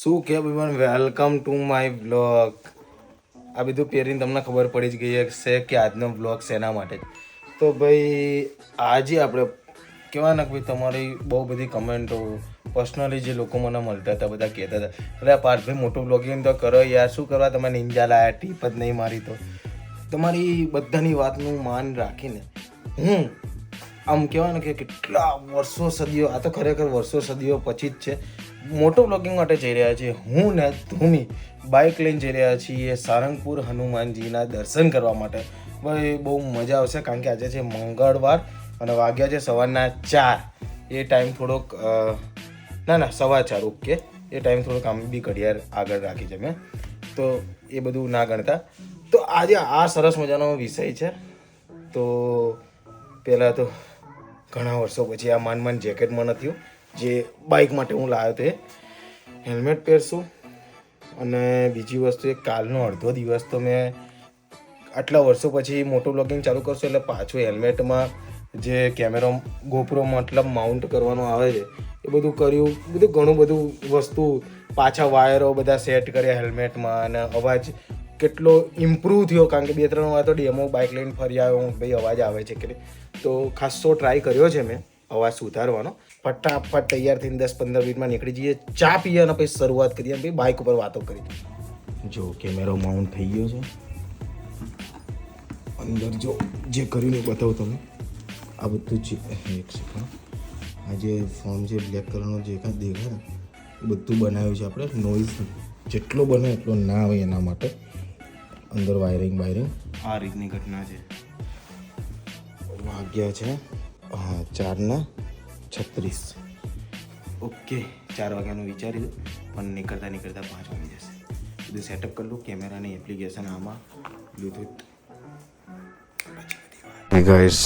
શું કે ભાઈ, વેલકમ ટુ માય બ્લોગ. આ બધું પહેરીને તમને ખબર પડી જ ગઈ છે કે આજનો બ્લોગ શેના માટે. તો ભાઈ આજે આપણે કહેવાય ને કે ભાઈ તમારી બહુ બધી કમેન્ટો પર્સનલી જે લોકો મને મળતા હતા બધા કહેતા હતા, એટલે આ પાર્થભાઈ મોટું બ્લોગિંગ તો કરો યાર, શું કરવા તમે નિંજા લાયા, ટીપ જ નહીં મારી. તો તમારી બધાની વાતનું માન રાખીને હું આમ કહેવાય ને કે કેટલા વર્ષો સદીઓ, આ તો ખરેખર વર્ષો સદીઓ પછી જ છે, મોટો બ્લોગિંગ માટે જઈ રહ્યા છીએ. હું ને ધૂમી બાઇક લઈને જઈ રહ્યા છીએ સારંગપુર હનુમાનજીના દર્શન કરવા માટે. ભાઈ બહુ મજા આવશે, કારણ કે આજે છે મંગળવાર અને વાગ્યા છે સવારના 4. એ ટાઈમ થોડોક ના 4:15, ઓકે, એ ટાઈમ થોડોક આમ બી ઘડિયાળ આગળ રાખી છે મેં, તો એ બધું ના ગણતા. તો આજે આ સરસ મજાનો વિષય છે. તો પહેલાં તો ઘણા વર્ષો પછી આ માંડ જેકેટમાં નથી, જે બાઇક માટે હું લાવ્યો તે હેલ્મેટ પહેરશું. અને બીજી વસ્તુ, એક કાલનો અડધો દિવસ તો મેં આટલા વર્ષો પછી મોટું બ્લોગિંગ ચાલુ કરશું એટલે પાછું હેલ્મેટમાં જે કેમેરો ગોપ્રો મતલબ માઉન્ટ કરવાનું આવે છે એ બધું કર્યું, બધું ઘણું બધું વસ્તુ, પાછા વાયરો બધા સેટ કર્યા હેલ્મેટમાં, અને અવાજ કેટલો ઇમ્પ્રૂવ થયો, કારણ કે 2-3 વાર તો ડેમો બાઇક લઈને ફરી આવ્યો હું, ભાઈ અવાજ આવે છે કે. તો ખાસો ટ્રાય કર્યો છે મેં અવાજ સુધારવાનો. ફટાફટ તૈયાર થઈને 10-15 મિનિટમાં નીકળી જઈએ, ચા પીએ અને પછી શરૂઆત કરીએ, ભાઈ બાઇક ઉપર વાતો કરી. જો કેમેરો માઉન્ટ થઈ ગયો છે અંદર, જો જે કરીને બતાવું તમે. આ બધું છે, એક સેકન્ડ, આ જે ફોર્મ છે બ્લેક કલરનો જે કાંઈ દેખાય ને એ બધું બનાવ્યું છે આપણે, નોઇઝ જેટલો બને એટલો ના આવે એના માટે. અંદર વાયરિંગ આ રીતની ઘટના છે. વાગ્યા છે 4:36. ઓકે, 4 વાગ્યાનું વિચારી દો, પણ નીકળતા 5 વાગી જશે. બધું સેટઅપ કરી લઉં, કેમેરાની એપ્લિકેશન આમાં, બ્લૂટૂથ. ગાઈસ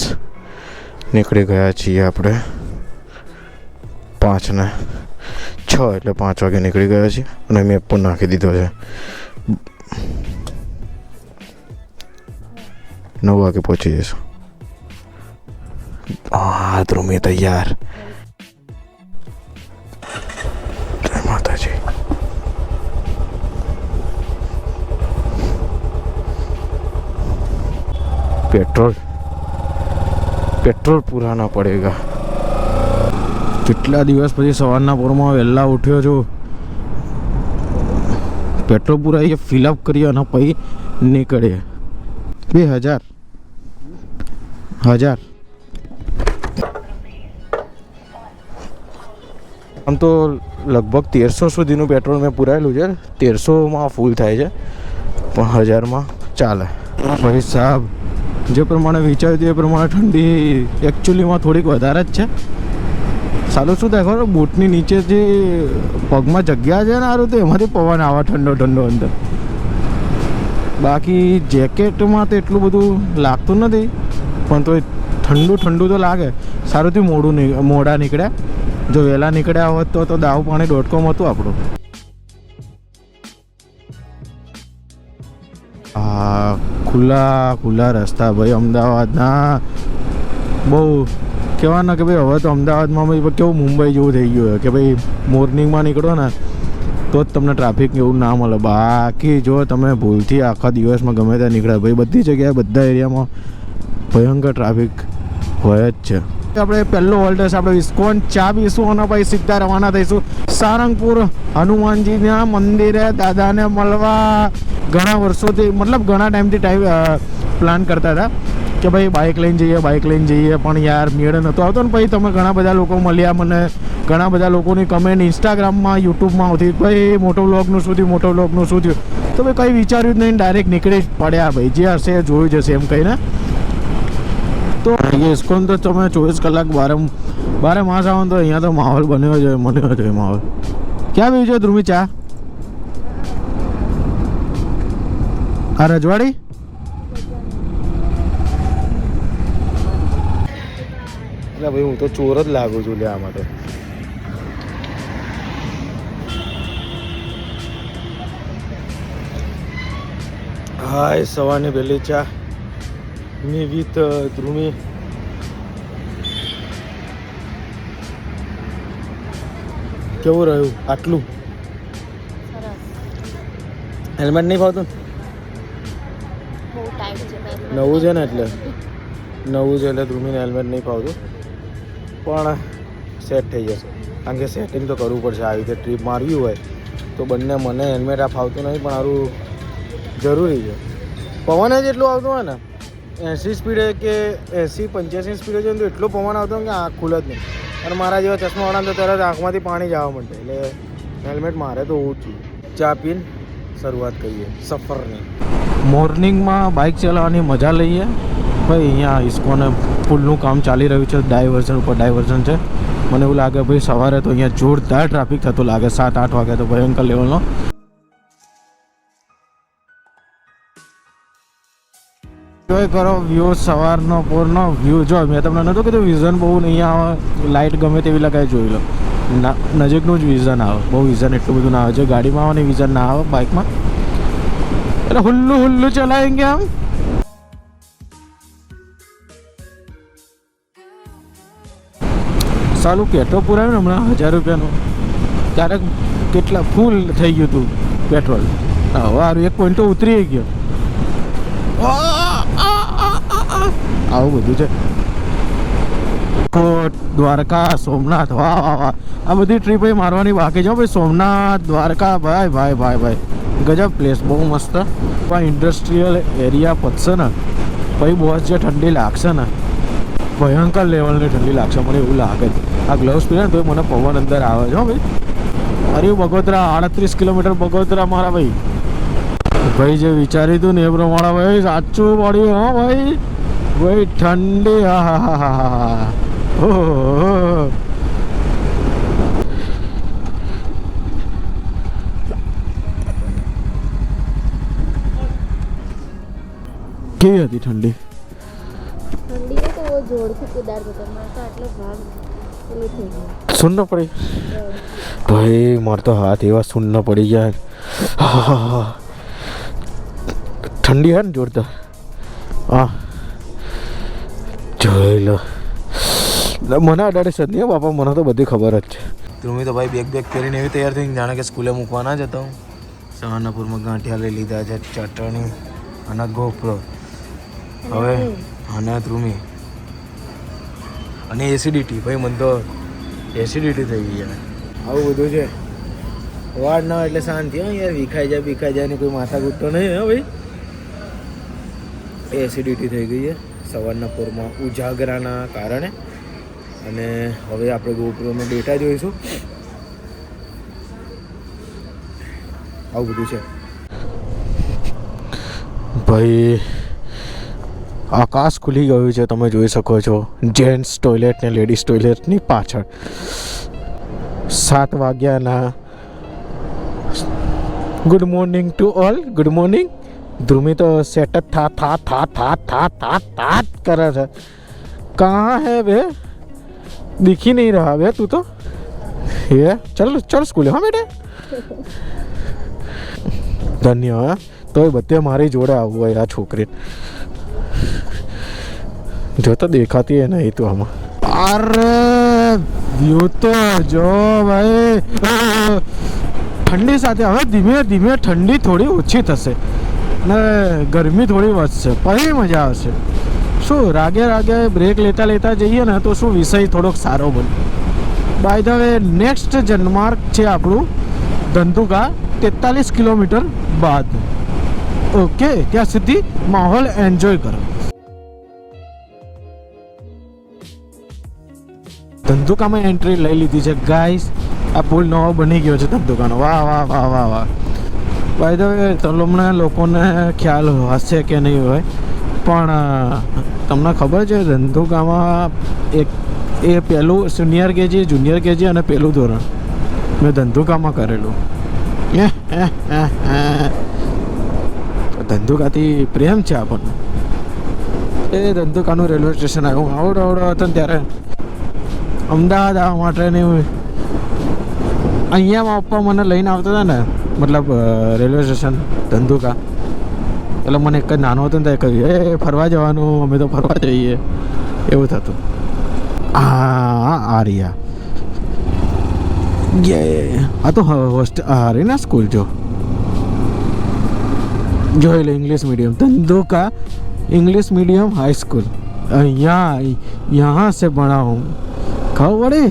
નીકળી ગયા છીએ આપણે 5:06, એટલે 5 વાગે નીકળી ગયા છીએ અને મેપ પણ નાખી દીધો છે. 9 વાગે પહોંચી જઈશું. હા ધ્રુમી તૈયાર. જય માતાજી. પેટ્રોલ પુરાના પડેગા. કેટલા દિવસ પછી સવારના પોરમાં વહેલા ઉઠ્યો છું, પેટ્રોલ પુરાઈએ ફિલઅપ કરીએ અને પછી નીકળીએ. 2000 આમ તો લગભગ 1300 સુધીનું પેટ્રોલ મેં પુરાયેલું છે. 1300માં ફૂલ થાય છે, પણ 1000માં ચાલે. ભાઈ સાહેબ, જે પ્રમાણે વિચાર્યું હતું એ પ્રમાણે ઠંડી એકચ્યુઅલીમાં થોડીક વધારે જ છે. સારું શું થાય ખબર, બૂટની નીચે જે પગમાં જગ્યા છે ને સારું, તો એમાંથી પવન આવે ઠંડો અંદર. બાકી જેકેટમાં તો એટલું બધું લાગતું નથી, પણ તો ઠંડુ તો લાગે. સારુંથી મોડા નીકળ્યા. જો વહેલા નીકળ્યા હોત તો દાવ પાણી .com હતું આપણું. હા, ખુલ્લા રસ્તા ભાઈ અમદાવાદના. બહુ કહેવાના કે ભાઈ હવે તો અમદાવાદમાં ભાઈ કેવું મુંબઈ જેવું થઈ ગયું કે ભાઈ મોર્નિંગમાં નીકળો ને તો જ તમને ટ્રાફિક એવું ના મળે. બાકી જો તમે ભૂલથી આખા દિવસમાં ગમે ત્યાં નીકળ્યા, ભાઈ બધી જગ્યાએ બધા એરિયામાં ભયંકર ટ્રાફિક હોય જ છે. આપણે પહેલો હોલ્ડ હશે આપણે ઇસ્કોન ચા પીશું અને પછી સીધા રવાના થઈશું સારંગપુર હનુમાનજીના મંદિરે દાદાને મળવા. ઘણા વર્ષોથી, મતલબ ઘણા ટાઈમથી પ્લાન કરતા હતા કે ભાઈ બાઇક લઈને જઈએ, પણ યાર મેળ નહોતો આવતો ને. પછી તમે ઘણા બધા લોકો મળ્યા, મને ઘણા બધા લોકોની કમેન્ટ ઇન્સ્ટાગ્રામમાં યુટ્યુબમાં આવતી, ભાઈ મોટો વ્લોગનું શું થયું. તો ભાઈ કંઈ વિચાર્યું જ નહીં, ડાયરેક્ટ નીકળી પડ્યા. ભાઈ જે હશે જોયું જશે એમ કહીને. તો ઇસ્કોન તો તમે 24 કલાક બારે માસ આવો તો અહીંયા તો માહોલ બન્યો છે માહોલ. ક્યાં પીવું છે ધ્રુમી ચા? આ રજવાડી? એટલે ભાઈ હું તો ચોર જ લાગુ છું લેવા માટે. હાય, સવારની પહેલી ચા ની વિથ ધ્રુમી. કેવું રહ્યું આટલું? હેલ્મેટ નહીં ફાવતું બહુ ટાઈટ છે નવું છે ને એટલે નવું છે એટલે ધ્રુમીને હેલ્મેટ નહીં ફાવતું પણ સેટ થઈ જશે કારણ કે સેટિંગ તો કરવું પડશે આવી રીતે ટ્રીપ મારવી હોય તો બંને મને હેલ્મેટ આ ફાવતું નહીં પણ સારું જરૂરી છે પવન જ એટલું આવતું હોય ને 80 સ્પીડે કે 80-85 સ્પીડે છે તો એટલો પવન આવતો હોય કે આંખ ખુલે જ નહીં અને મારા જેવા ચશ્માવાળા તો તરત આંખમાંથી પાણી જ આવવા માંડે એટલે હેલ્મેટ મારે તો હોવું જ જોઈએ ચા પીને શરૂઆત કરીએ સફરની મોર્નિંગમાં બાઇક ચલાવવાની મજા લઈએ ભાઈ અહીંયા ઇસ્કોને પુલનું કામ ચાલી રહ્યું છે ડાયવર્ઝન ઉપર ડાયવર્ઝન છે મને એવું લાગે ભાઈ સવારે તો અહીંયા જોરદાર ટ્રાફિક થતો લાગે 7-8 વાગે તો ભયંકર લેવલનો જોઈ કરો વ્યૂ સવારનો પૂરનો વ્યૂ જો મેં તમને નહોતું કીધું વિઝન બહુ નહીં આવે લાઇટ ગમે તેવી લગાવી જોઈ લો નજીકનું જ વિઝન આવે બહુ વિઝન એટલું બધું ના આવે જો ગાડીમાં આવે ને વિઝન ના આવે બાઇકમાં એટલે હુલ્લું ચલાવેંગે આમ સાલું પેટ્રોલ પુરાવ્યું ને હમણાં 1000 રૂપિયાનું ક્યારેક કેટલા ફૂલ થઈ ગયું હતું પેટ્રોલ હવે સારું 1 પોઈન્ટ તો ઉતરી ગયો આવું બધું છે કોટ દ્વારકા સોમનાથ વાહ વાહ વાહ આ બધી ટ્રીપ મારવાની બાકી છે ભાઈ સોમનાથ દ્વારકા ભાઈ ગજબ પ્લેસ બહુ મસ્ત પણ ઇન્ડસ્ટ્રીયલ એરિયા પતશે ને પછી બહુ જે ઠંડી લાગશે ને ભયંકર લેવલની ઠંડી લાગશે મને એવું લાગે છે આ ગ્લવ્સ પહેરે ને તો મને પવન અંદર આવે છે હો ભાઈ અરે બગોદરા 38 કિલોમીટર બગોદરા મારા ભાઈ જે વિચાર્યું હતું ને એ પ્રમાણે ભાઈ સાચું પડ્યું હો ભાઈ ઠંડી હા કેવી હતી ઠંડી તો જોરથી કુદાડતો હતો મારે તો આટલો ભાગ પેલું થઈ ગયો સુન્ન પડી ભાઈ મારે તો હાથ એવા સુન્ન પડી ગયા ઠંડી હે ને જોરદાર હા જોઈ લો મને અડાડે છે નહીં બાપા મને તો બધી ખબર જ છે ધ્રુમી તો ભાઈ બેગ પહેરીને એવી તૈયાર થઈને જાણે કે સ્કૂલે મૂકવાના જ હતો સવારનાપુરમાં ગાંઠિયા લઈ લીધા છે ચટણી અને ગોપરો હવે અને ધ્રુમી અને એસિડિટી ભાઈ મને તો એસિડિટી થઈ ગઈ યાર આવું બધું છે વાડ ના એટલે શાંતિ હા યાર વિખાઈ જાય ને કોઈ માથા ગુટતો નહીં હા ભાઈ એસિડિટી થઈ ગઈ છે સવારના પોરમાં ઉજાગરાના કારણે અને હવે આપણે ગોપ્રોનો ડેટા જોઈશું આવું બધું છે ભાઈ આકાશ ખુલી ગયું છે તમે જોઈ શકો છો જેન્ટ્સ ટોયલેટ ને લેડીઝ ટોયલેટની પાછળ 7 વાગ્યાના good morning to all good morning Dhrumi તો સેટ था करे છે कहाँ है बे दिख ही नहीं रहा बे तू तो ये चल स्कूल हाँ बेटे धन्यवाद तो बच्चे मारी जोड़े आવું હોય આ છોકરી जो तो देखाती है नहीं तो हम अरे व्यू तो जो भाई ઠંડી સાથે હવે ધીમે ધીમે ઠંડી થોડી ઓછી થશે ને ગરમી થોડી વધશે પછી મજા આવશે શું રાગે બ્રેક લેતા જઈએ ને તો શું વિષય થોડોક સારો બને બાય ધ વે નેક્સ્ટ જન્માર્ક છે આપણું ધંધુકા 43 કિલોમીટર બાદ ઓકે ત્યાં સુધી માહોલ એન્જોય કરો ધંધુકામાં એન્ટ્રી લઈ લીધી છે ગાઈસ આ પુલ નવો બની ગયો છે ધંધુકાનો વાહ બાય ધ વે તમને લોકોને ખ્યાલ હશે કે નહીં હોય પણ તમને ખબર છે ધંધુકામાં એક એ પહેલું સિનિયર કેજી જુનિયર કેજી અને પહેલું ધોરણ મેં ધંધુકામાં કરેલું ધંધુકાથી પ્રેમ છે આપણને એ ધંધુકાનું રેલવે સ્ટેશન આવ્યું આવડો હતો ને ત્યારે અમદાવાદ આવવા માટેની અહીંયામાં પપ્પા મને લઈને આવતા હતા ને મતલબ રેલવે સ્ટેશન ધંધુકા એટલે મને એક જ નાનો હતો ને ત્યાં કહ્યું એ ફરવા જવાનું અમે તો ફરવા જઈએ એવું થતું આ રહ્યા આ તો હોસ્ટેલ આ રહી ને સ્કૂલ જો જોઈ લે English medium Dhandhuka English medium high school यहाँ से पढ़ा हूँ खबर पड़ी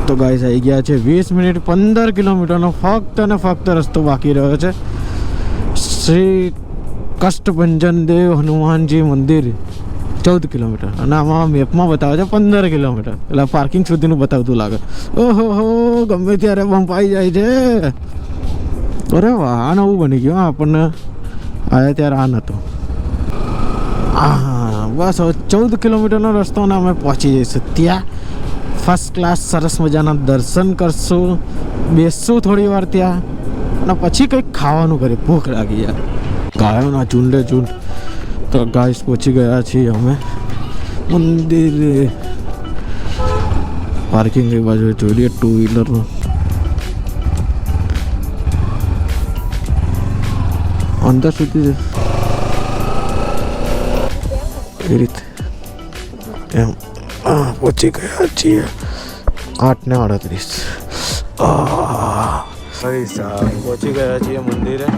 તો ગાઈસ આવી ગયા છે 20 મિનિટ 15 કિલોમીટરનો ફક્ત અને ફક્ત રસ્તો બાકી રહ્યો છે શ્રી કષ્ટભંજન દેવ હનુમાનજી મંદિર 14 કિલોમીટર અને આમાં મેપમાં બતાવે છે 15 કિલોમીટર એટલે પાર્કિંગ સુધીનું બતાવતું લાગે ઓહો હો ગમે ત્યારે બમ્પ આવી જાય છે અરે વાહ આ નવું બની ગયું આપણને આવ્યા ત્યારે આ નહોતું હા બસ હવે 14 કિલોમીટરનો રસ્તો અને અમે પહોંચી જઈશું ત્યાં ફર્સ્ટ ક્લાસ સરસ મજાના દર્શન કરશું બેસશું થોડી વાર ત્યાં અને પછી કંઈક ખાવાનું કરીએ ભૂખ લાગી યાર ગાયોના ઝુંડે ઝુંડ તો ગાઈસ પહોંચી ગયા છીએ અમે મંદિર પાર્કિંગ એ બાજુ જોઈ લઈએ 2 વ્હીલરનું અંદર સુધી એ રીતે એમ પહોંચી ગયા છીએ 8:38 પહોંચી ગયા છીએ મંદિરે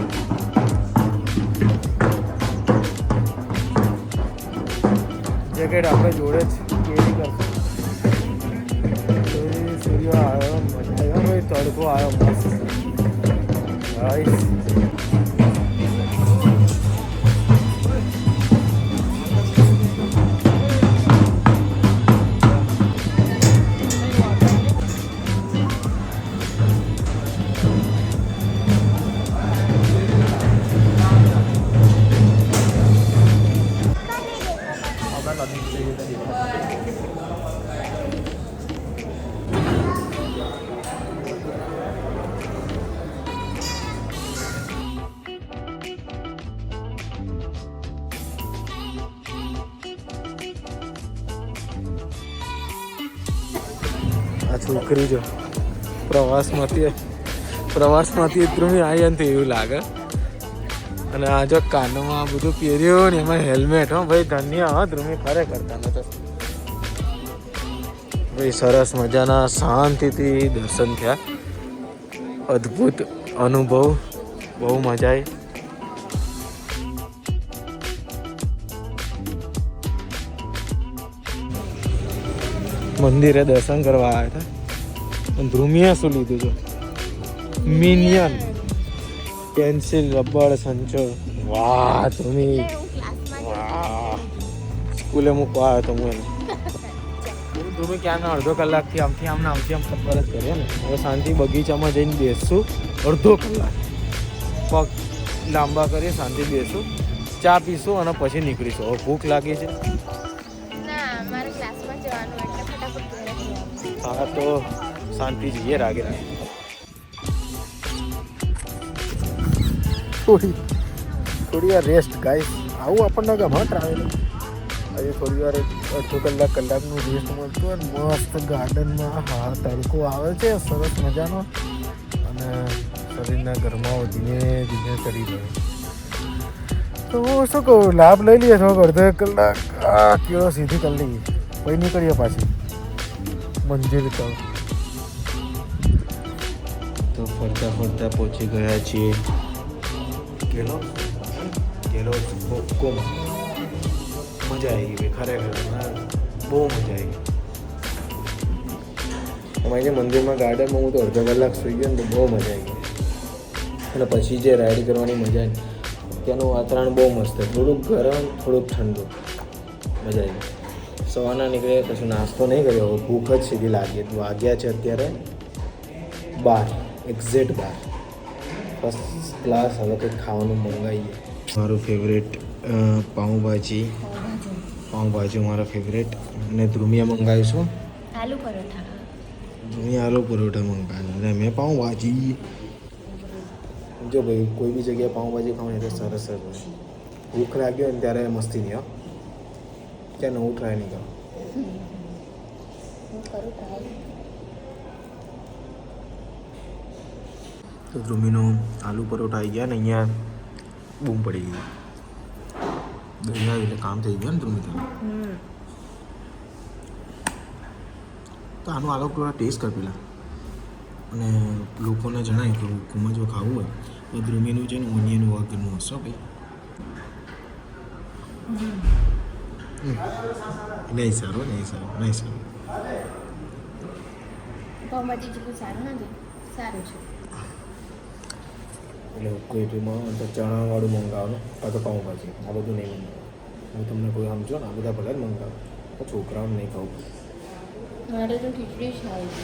જેકેટ આપણે જોડે જ કેરી કરશું સૂર્ય આવ્યો મજા આવ્યો ભાઈ તડકો આવ્યો મસ્ત આ છોકરી જો પ્રવાસમાંથી ધ્રુમી આવી ને એવું લાગે અને આ જો કાનમાં બધું પહેર્યું ને એમાં હેલ્મેટ હો ભાઈ ધન્ય હા ધ્રુમી ખરે કરતા નતો ભાઈ સરસ મજાના શાંતિથી દર્શન થયા અદ્ભુત અનુભવ બહુ મજા આવી મંદિરે દર્શન કરવા આવ્યા હતા ધ્રુમિયા શું લીધું છે મિનિયન પેન્સિલ રબર સંચો વાહ ધ્રુમી વાહ સ્કૂલે મૂકવા આવ્યો તો હું એને ધ્રુમી ક્યાંના અડધો કલાકથી આમથી આમ ખબર જ કરીએ ને હવે શાંતિ બગીચામાં જઈને બેસશું અડધો કલાક પગ લાંબા કરીએ શાંતિ બેસું ચા પીશું અને પછી નીકળીશું હવે ભૂખ લાગી છે હા તો શાંતિ જઈએ રાગે થોડી વાર રેસ્ટ ગાઈસ આવું આપણને ગમે ટ્રાવેલિંગ આજે થોડી વાર અડધો કલાકનું રેસ્ટ મળતું હોય મસ્ત ગાર્ડનમાં હા તડકો આવે છે સરસ મજાનો અને શરીરના ગરમાવો ધીમે ધીમે કરી રહ્યો તો શું કહું લાભ લઈ લઈએ થોડોક અડધો 1 કલાક આ કેળો સીધી કરી લઈએ પછી નીકળીએ પાછી મંદિર તો ફરતા ફરતા પહોંચી ગયા છીએ કેલો કોમાં મજા આવી ગઈ ખરેખર બહુ મજા આવી અમારે જે મંદિરમાં ગાર્ડનમાં હું તો અડધો કલાક સુઈ ગયો ને તો બહુ મજા આવી ગઈ અને પછી જે રાઈડ કરવાની મજા આવી ત્યાંનું વાતાવરણ બહુ મસ્ત થોડુંક ગરમ થોડુંક ઠંડુ મજા આવી સવારના નીકળે પછી નાસ્તો નહીં કર્યો ભૂખ જ સીધી લાગી વાગ્યા છે અત્યારે 12 એક્ઝેક્ટ 12 ફર્સ્ટ ક્લાસ હવે કંઈક ખાવાનું મંગાવીએ મારું ફેવરેટ પાઉંભાજી મારા ફેવરેટ અને ધ્રુમિયા મંગાવીશું આલુ પરોઠા ધ્રુમિયા આલુ પરોઠા મંગાવ્યું અને મેં પાઉંભાજી જો ભાઈ કોઈ બી જગ્યાએ પાઉંભાજી ખાવાની એટલે સરસ જ હોય ભૂખ લાગ્યો ને ત્યારે મસ્તી નહીં ત્યાં નવું ટ્રાય નહીં કરો તો ધ્રુમીનો આલુ પરોઠા આવી ગયા ને અહીંયા બૂમ પડી ગઈ દહીં આવી એટલે કામ થઈ ગયું ને ધ્રુમી તો આનું આલુ પરોઠા ટેસ્ટ કર પેલા અને લોકોને જણાય કે હુકુમાં જો ખાવું હોય તો દ્રુમીનું છે ને ઓનિયન વગરનું હશો ભાઈ. નહીં સારું નહીં સારું નહીં સારું. પાઉંભાજી જેટલું સારું નથી, સારું છે. એટલે કોઈમાં તો ચણાવાળું મંગાવવાનું કાં તો પાઉંભાજી, આ બધું નહીં મંગાવવાનું. હું તમને કોઈ સમજો ને આ બધા ભલે જ મંગાવો, છોકરાઓને નહીં ખાવું. મારે તો ખીચડી જ ખાવી છે.